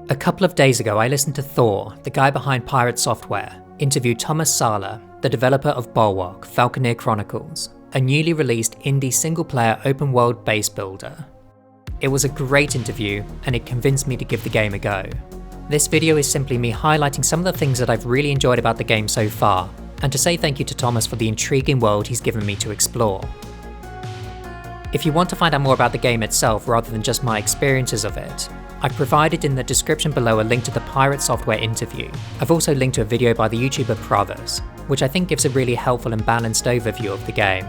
A couple of days ago, I listened to Thor, the guy behind Pirate Software, interview Tomas Sala, the developer of Bulkwark, Falconeer Chronicles, a newly released indie single-player open-world base builder. It was a great interview, and it convinced me to give the game a go. This video is simply me highlighting some of the things that I've really enjoyed about the game so far, and to say thank you to Tomas for the intriguing world he's given me to explore. If you want to find out more about the game itself rather than just my experiences of it, I've provided in the description below a link to the Pirate Software interview. I've also linked to a video by the YouTuber Brothers, which I think gives a really helpful and balanced overview of the game.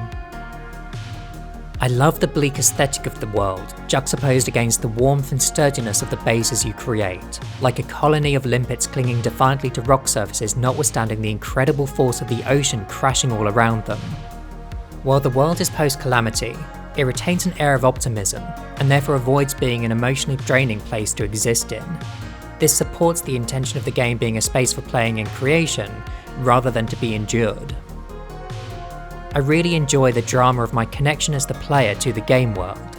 I love the bleak aesthetic of the world, juxtaposed against the warmth and sturdiness of the bases you create, like a colony of limpets clinging defiantly to rock surfaces notwithstanding the incredible force of the ocean crashing all around them. While the world is post-calamity, it retains an air of optimism, and therefore avoids being an emotionally draining place to exist in. This supports the intention of the game being a space for playing and creation, rather than to be endured. I really enjoy the drama of my connection as the player to the game world.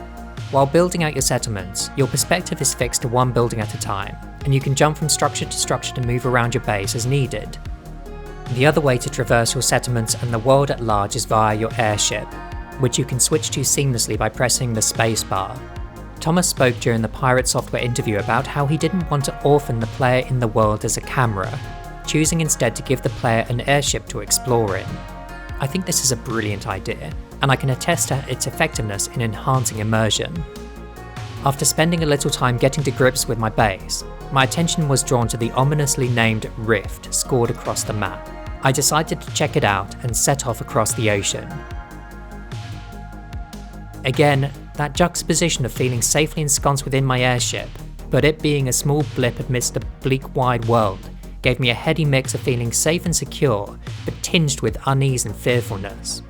While building out your settlements, your perspective is fixed to one building at a time, and you can jump from structure to structure to move around your base as needed. The other way to traverse your settlements and the world at large is via your airship, which you can switch to seamlessly by pressing the spacebar. Tomas spoke during the Pirate Software interview about how he didn't want to orphan the player in the world as a camera, choosing instead to give the player an airship to explore in. I think this is a brilliant idea, and I can attest to its effectiveness in enhancing immersion. After spending a little time getting to grips with my base, my attention was drawn to the ominously named Rift scored across the map. I decided to check it out and set off across the ocean. Again, that juxtaposition of feeling safely ensconced within my airship, but it being a small blip amidst the bleak wide world, gave me a heady mix of feeling safe and secure, but tinged with unease and fearfulness.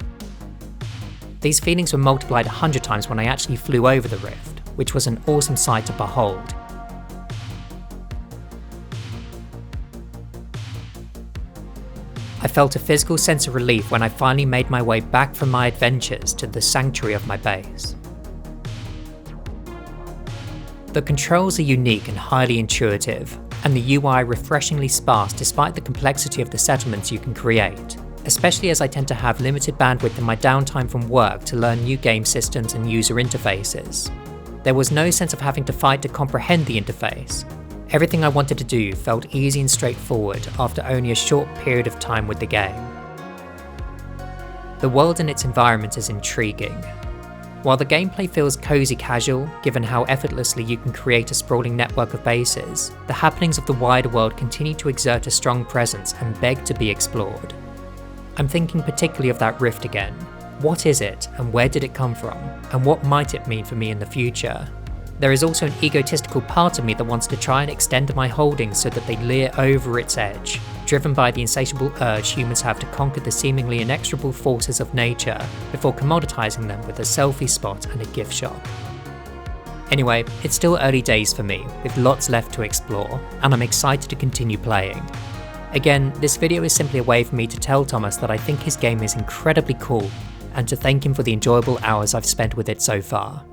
These feelings were multiplied 100 times when I actually flew over the rift, which was an awesome sight to behold. I felt a physical sense of relief when I finally made my way back from my adventures to the sanctuary of my base. The controls are unique and highly intuitive, and the UI refreshingly sparse despite the complexity of the settlements you can create, especially as I tend to have limited bandwidth in my downtime from work to learn new game systems and user interfaces. There was no sense of having to fight to comprehend the interface. Everything I wanted to do felt easy and straightforward after only a short period of time with the game. The world and its environment is intriguing. While the gameplay feels cozy casual, given how effortlessly you can create a sprawling network of bases, the happenings of the wider world continue to exert a strong presence and beg to be explored. I'm thinking particularly of that rift again. What is it, and where did it come from, and what might it mean for me in the future? There is also an egotistical part of me that wants to try and extend my holdings so that they leer over its edge, driven by the insatiable urge humans have to conquer the seemingly inexorable forces of nature before commoditizing them with a selfie spot and a gift shop. Anyway, it's still early days for me, with lots left to explore, and I'm excited to continue playing. Again, this video is simply a way for me to tell Tomas that I think his game is incredibly cool, and to thank him for the enjoyable hours I've spent with it so far.